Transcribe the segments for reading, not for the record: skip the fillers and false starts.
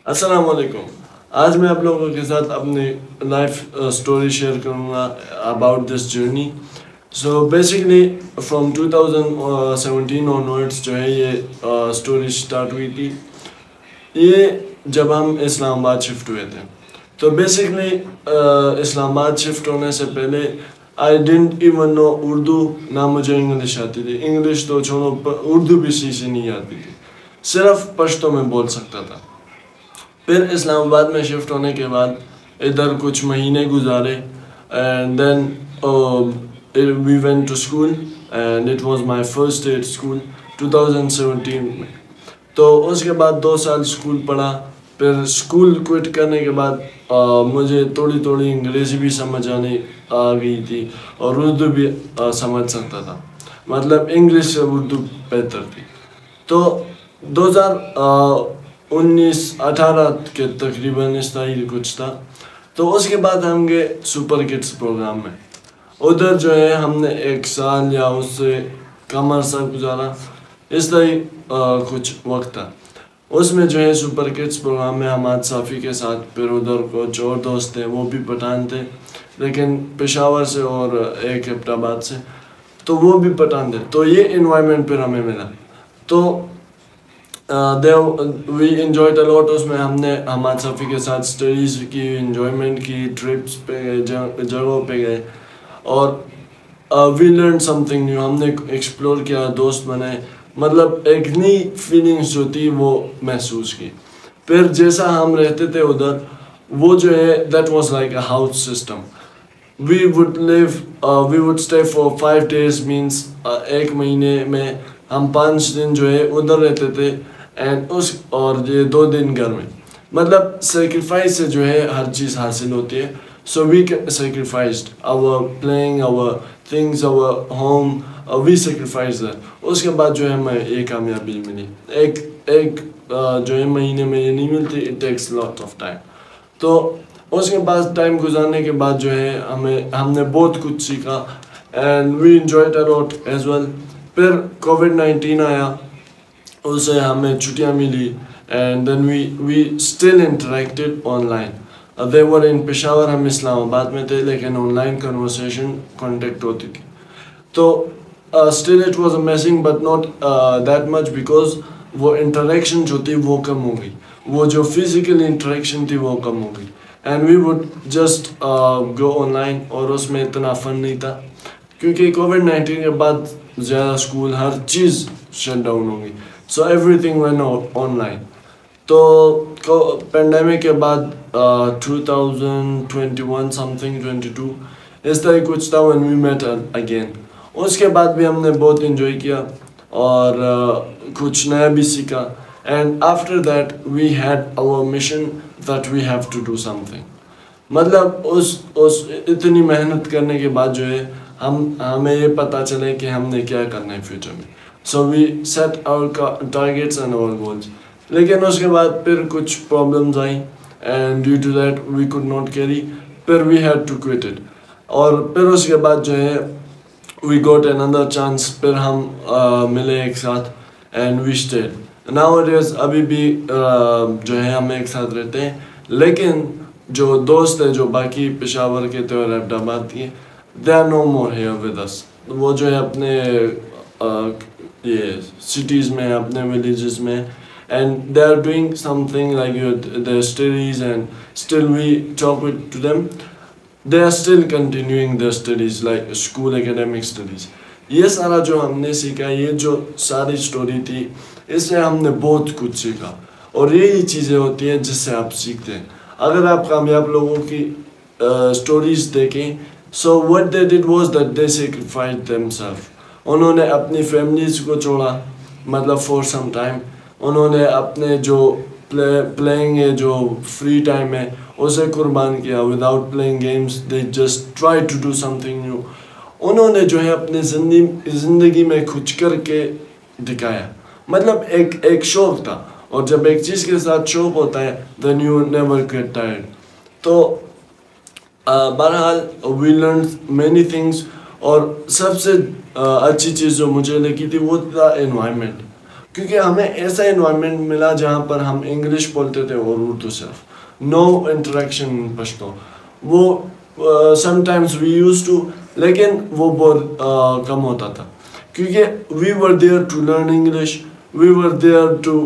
السلام علیکم. آج میں آپ لوگوں کے ساتھ اپنی لائف اسٹوری شیئر کروں گا about this journey. So basically from 2017 onwards جو ہے یہ اسٹوری اسٹارٹ ہوئی تھی. یہ جب ہم اسلام آباد شفٹ ہوئے تھے. تو بیسکلی اسلام آباد شفٹ ہونے سے پہلے I didn't even know Urdu, نہ مجھے انگلش آتی تھی. انگلش تو چھوڑو، اردو بھی صحیح سے نہیں آتی تھی، صرف پشتو میں بول سکتا تھا. پھر اسلام آباد میں شفٹ ہونے کے بعد ادھر کچھ مہینے گزارے and then we went to school and it was my first day at school 2017 میں. تو اس کے بعد 2 سال اسکول پڑھا. پھر اسکول کوئٹ کرنے کے بعد مجھے تھوڑی انگریزی بھی سمجھ آ گئی تھی اور اردو بھی سمجھ سکتا تھا. مطلب انگلش سے اردو بہتر تھی. تو 2019-18 کے تقریباً اس طرح کچھ تھا. تو اس کے بعد ہم گئے سپر کڈس پروگرام میں. ادھر جو ہے ہم نے 1 سال یا اس سے کم عرصہ گزارا. اس طرح کچھ وقت تھا. اس میں جو ہے سپر کڈس پروگرام میں حماد صافی کے ساتھ، پھر ادھر کچھ اور دوست تھے، وہ بھی پٹھان تھے لیکن پشاور سے اور ایک ایبٹ آباد سے، تو وہ بھی پٹھان تھے. تو یہ انوائرمنٹ پھر ہمیں ملا. تو وی انجوائڈ اے لاٹ. اس میں ہم نے حماد صافی کے ساتھ اسٹڈیز کی، انجوائمنٹ کی، ٹرپس پہ گئے، جگہوں پہ گئے اور we learn something new. ہم نے ایکسپلور کیا، دوست بنائے، مطلب ایک نئی فیلنگس جو تھی وہ محسوس کی. پھر جیسا ہم رہتے تھے ادھر، وہ جو ہے that was like a house system. We would stay for 5 days means 1 مہینے میں ہم 5 دن جو ہے ادھر رہتے تھے اور یہ 2 دن گھر میں. مطلب سیکریفائس سے جو ہے ہر چیز حاصل ہوتی ہے. So we sacrificed our playing, our things, our home, we sacrifice that. اس کے بعد جو ہے ہمیں یہ کامیابی ملی. ایک جو ہے مہینے میں یہ نہیں ملتی. It takes lot of time. تو اس کے بعد ٹائم گزارنے کے بعد جو ہے ہم نے بہت کچھ سیکھا and we enjoyed a lot as well. پھر کووڈ-19 آیا، اس سے ہمیں چھٹیاں ملی and then we still interacted online. They were in Peshawar, ہم اسلام آباد میں تھے لیکن آن لائن کنورسیشن کانٹیکٹ ہوتی تھی. تو still it was amazing but not that much because وہ انٹریکشن جو تھی وہ کم ہو گئی. وہ جو فزیکل انٹریکشن تھی وہ کم ہو گئی and we would just go online. اور اس میں اتنا فن نہیں تھا کیونکہ کووڈ-19 کے بعد زیادہ اسکول ہر چیز شٹ ڈاؤن ہو گئی. So every thing when on line. تو پینڈیمک کے بعد 2021 سم تھنگ 22 اس طرح کچھ تھا when we met again. اس کے بعد بھی ہم نے بہت انجوائے کیا اور کچھ نیا بھی سیکھا. And after that we had our mission that we have to do something. مطلب اس اتنی محنت کرنے کے بعد جو ہے ہمیں یہ پتہ چلے کہ ہم نے کیا کرنا ہے فیوچر میں. سو وی set our targets and our goals. لیکن اس کے بعد پھر کچھ پرابلمز آئیں and due to that we could not carry. پھر we had to quit it. اور پھر اس کے بعد جو ہے وی got another chance. پھر ہم ملے ایک ساتھ اینڈ وی stayed. Nowadays ابھی بھی جو ہے ہم ایک ساتھ رہتے ہیں لیکن جو دوست ہیں جو باقی پشاور کے تھے اور ایبٹ آباد کے، they are no more here with us. وہ جو ہے اپنے یہ سٹیز میں، اپنے ولیجز میں and they are doing something like their studies and still we talk to them. They are still continuing their studies like school academic studies. یہ سارا جو ہم نے سیکھا، یہ جو ساری اسٹوری تھی، اس سے ہم نے بہت کچھ سیکھا. اور یہی چیزیں ہوتی ہیں جس سے آپ سیکھتے ہیں. اگر آپ کامیاب لوگوں کی اسٹوریز دیکھیں، so what they did was that they sacrificed themselves. انہوں نے اپنی فیملیز کو چھوڑا، مطلب for some time. انہوں نے اپنے جو پلینگ ہے، جو فری ٹائم ہے، اسے قربان کیا. Without playing games they just try to do something new. انہوں نے جو ہے اپنے زندگی میں کچھ کر کے دکھایا. مطلب ایک شوق تھا، اور جب ایک چیز کے ساتھ شوق ہوتا ہے then you never get tired. تو بہرحال we learned many things. اور سب سے اچھی چیز جو مجھے لگی تھی وہ تھا انوائرمنٹ. کیونکہ ہمیں ایسا انوائرمنٹ ملا جہاں پر ہم انگلش بولتے تھے اور اردو صرف, نو انٹریکشن پشتو. وہ sometimes we use to, لیکن وہ بہت کم ہوتا تھا کیونکہ we were there to learn English, we were there to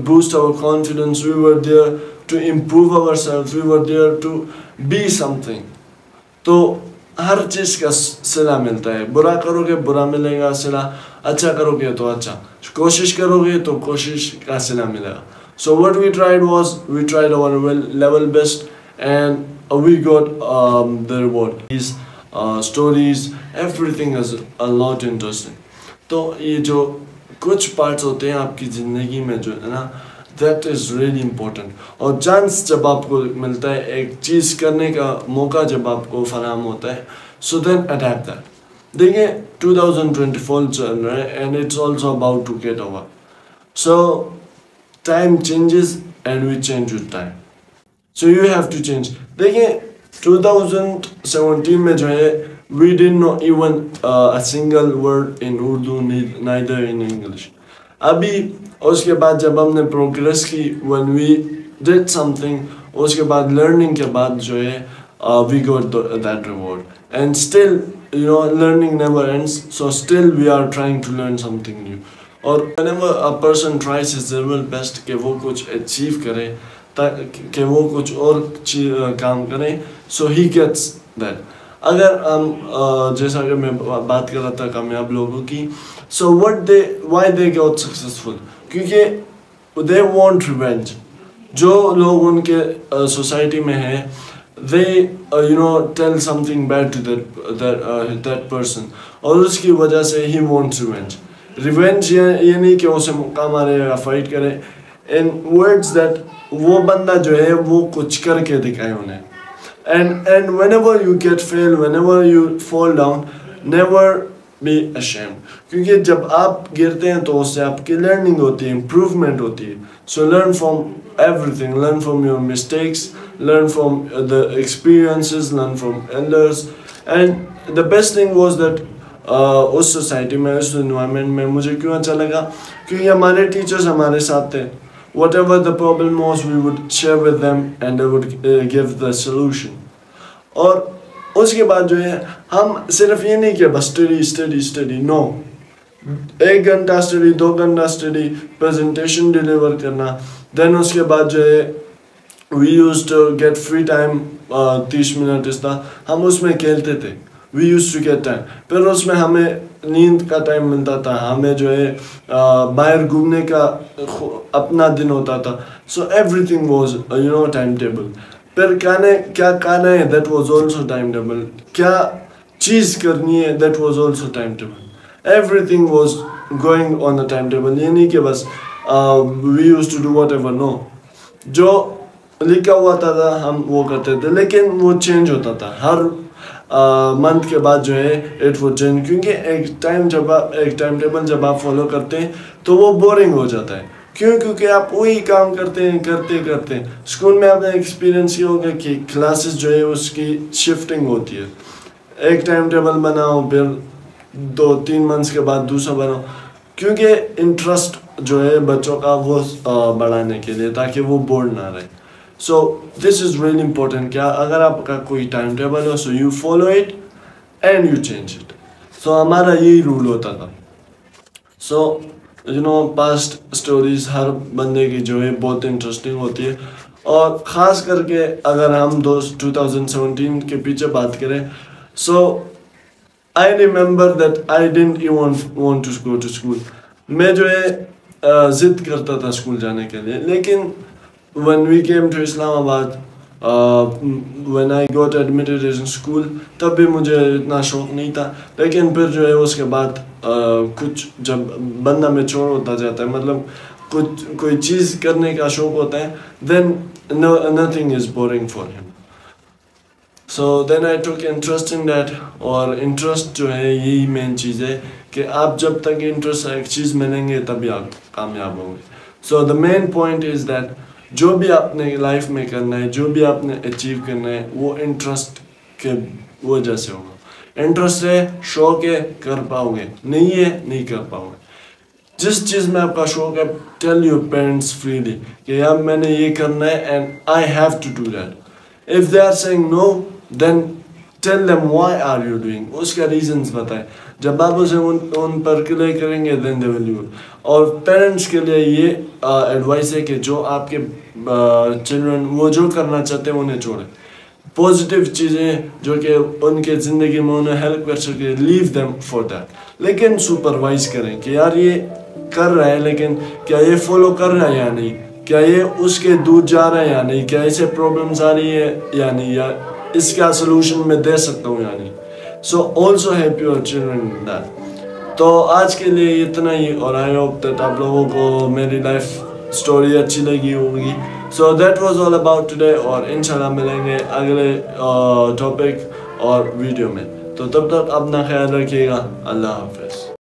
boost our confidence, we were there to improve our self, we were there to be something. تو ہر چیز کا صلہ ملتا ہے, برا کرو گے برا ملے گا صلہ, اچھا کرو گے تو اچھا, کوشش کرو گے تو کوشش کا صلہ ملے گا. So what we tried was, we tried our level best and we got the reward. These stories, everything is a lot interesting. تو یہ جو کچھ پارٹس ہوتے ہیں آپ کی زندگی میں جو ہے نا, that is really important. اور چانس جب آپ کو ملتا ہے, ایک چیز کرنے کا موقع جب آپ کو فراہم ہوتا ہے, so then adapt that. دیکھیں 2024 چل رہا ہے and it's also about to get over. So time changes and we change with time. So you have to change. دیکھیں 2017 میں جو ہے we didn't know even a single word in Urdu, neither in English. ابھی اس کے بعد جب ہم نے پروگریس کی, when we did something, اس کے بعد لرننگ کے بعد جو ہے we got that reward. And still, you know, learning never ends, so still we are trying to learn something new. اور whenever a person tries his level best کہ وہ کچھ اچیو کرے, کہ وہ کچھ اور کام کرے, so he gets that. اگر ہم جیسا کہ میں بات کر رہا تھا کامیاب لوگوں کی, so why they got successful, کیونکہ they want revenge. جو لوگ ان کے سوسائٹی میں ہیں, they you know tell something bad to that person, اور اس کی وجہ سے he wants revenge. ریونج یہ نہیں کہ اسے موقع مارے یا فائٹ کرے, in words that وہ بندہ جو ہے وہ کچھ کر کے دکھائے انہیں. And whenever you get fail, whenever you fall down, never be ashamed. کیونکہ جب آپ گرتے ہیں تو اس سے آپ کی لرننگ ہوتی ہے, امپروومنٹ ہوتی ہے. So learn from everything, learn from your mistakes, learn from the experiences, learn from elders. And the best thing was that اس سوسائٹی میں, اس انوائرمنٹ میں مجھے کیوں اچھا لگا, کیونکہ ہمارے ٹیچرز ہمارے ساتھ تھے. whatever the problem was, we would share with them and they would give the solution. اور اس کے بعد جو ہے ہم صرف یہ نہیں کہ بس اسٹڈی, نو, 1 گھنٹہ اسٹڈی, 2 گھنٹہ اسٹڈی, پریزنٹیشن ڈیلیور کرنا. دین اس کے بعد جو ہے we used to get free time, 30 minute اس طرح ہم اس میں کھیلتے تھے. We used to get time. پھر اس میں ہمیں نیند کا ٹائم ملتا تھا, ہمیں جو ہے باہر گھومنے کا اپنا دن ہوتا تھا. So everything was you know time table. پھر کیا کھانا ہے, that was also time table. کیا چیز کرنی ہے, that was also time table. Everything was going on the time table. یہ نہیں کہ بس we used to do whatever, no. جو لکھا ہوا تھا ہم وہ کرتے تھے, لیکن وہ چینج ہوتا تھا ہر منتھ کے بعد جو ہے اٹ وہ چینج. کیونکہ ایک ٹائم ٹیبل جب آپ فالو کرتے ہیں تو وہ بورنگ ہو جاتا ہے. کیونکہ آپ وہی کام کرتے ہیں. اسکول میں آپ نے ایکسپیرینس یہ ہوگا کہ کلاسز جو ہے اس کی شفٹنگ ہوتی ہے. ایک ٹائم ٹیبل بناؤ, پھر 2-3 منتھس کے بعد دوسرا بناؤ, کیونکہ انٹرسٹ جو ہے بچوں کا وہ بڑھانے کے لیے, تاکہ وہ بورڈ نہ رہے. So this is really important. کیا اگر آپ کا کوئی time table who, so you follow it and you change it. So ہمارا یہی رول ہوتا تھا. So you know past stories ہر بندے کی جو ہے بہت انٹرسٹنگ ہوتی ہے, اور خاص کر کے اگر ہم 2017 کے پیچھے بات کریں, so I remember that I didn't even want to go to school. میں جو ہے ضد کرتا تھا اسکول جانے کے لیے, لیکن when we came to Islamabad, when I got admitted in school, تب بھی مجھے اتنا شوق نہیں تھا. لیکن پھر جو ہے اس کے بعد کچھ جب بندہ میچور ہوتا جاتا ہے, مطلب کوئی چیز کرنے کا شوق ہوتا ہے, then nothing is boring for him. So then I took interest in that. اور انٹرسٹ جو ہے یہی مین چیز ہے کہ آپ جب تک انٹرسٹ ایک چیز میں لیں گے تبھی آپ کامیاب ہوں گے. So the main point is that جو بھی آپ نے لائف میں کرنا ہے, جو بھی آپ نے اچیو کرنا ہے, وہ انٹرسٹ کے وجہ سے ہوگا. انٹرسٹ ہے, شوق ہے, کر پاؤ گے, نہیں ہے, نہیں کر پاؤ گے. جس چیز میں آپ کا شوق ہے ٹیل یور پیرنٹس فریلی کہ یار میں نے یہ کرنا ہے and I have to do that. If they are seeing no then tell them why are you doing, اس کا ریزنس بتائیں. جب آپ اسے ان پر کلے کریں گے دین دے ول ڈو. اور پیرنٹس کے لیے یہ ایڈوائس ہے کہ جو آپ کے چلڈرن وہ جو کرنا چاہتے ہیں انہیں چھوڑیں. پازیٹیو چیزیں جو کہ ان کے زندگی میں انہیں ہیلپ کر سکے لیو دیم فار دیٹ. لیکن سپروائز کریں کہ یار یہ کر رہا ہے لیکن کیا یہ فالو کر رہا ہے یا نہیں, کیا یہ اس کے دور جا رہا ہے یا نہیں, کیا اسے پرابلمس آ رہی ہے یا نہیں, یا اس کا سلوشن میں دے سکتا ہوں یا نہیں. So also help your children in that. تو آج کے لیے اتنا ہی, اور آئی ہوپ دیٹ آپ لوگوں کو میری لائف اسٹوری اچھی لگی ہوگی. So that was all about today, اور انشاءاللہ ملیں گے اگلے ٹاپک اور ویڈیو میں. تو تب تک اپنا خیال رکھیے گا. اللہ حافظ.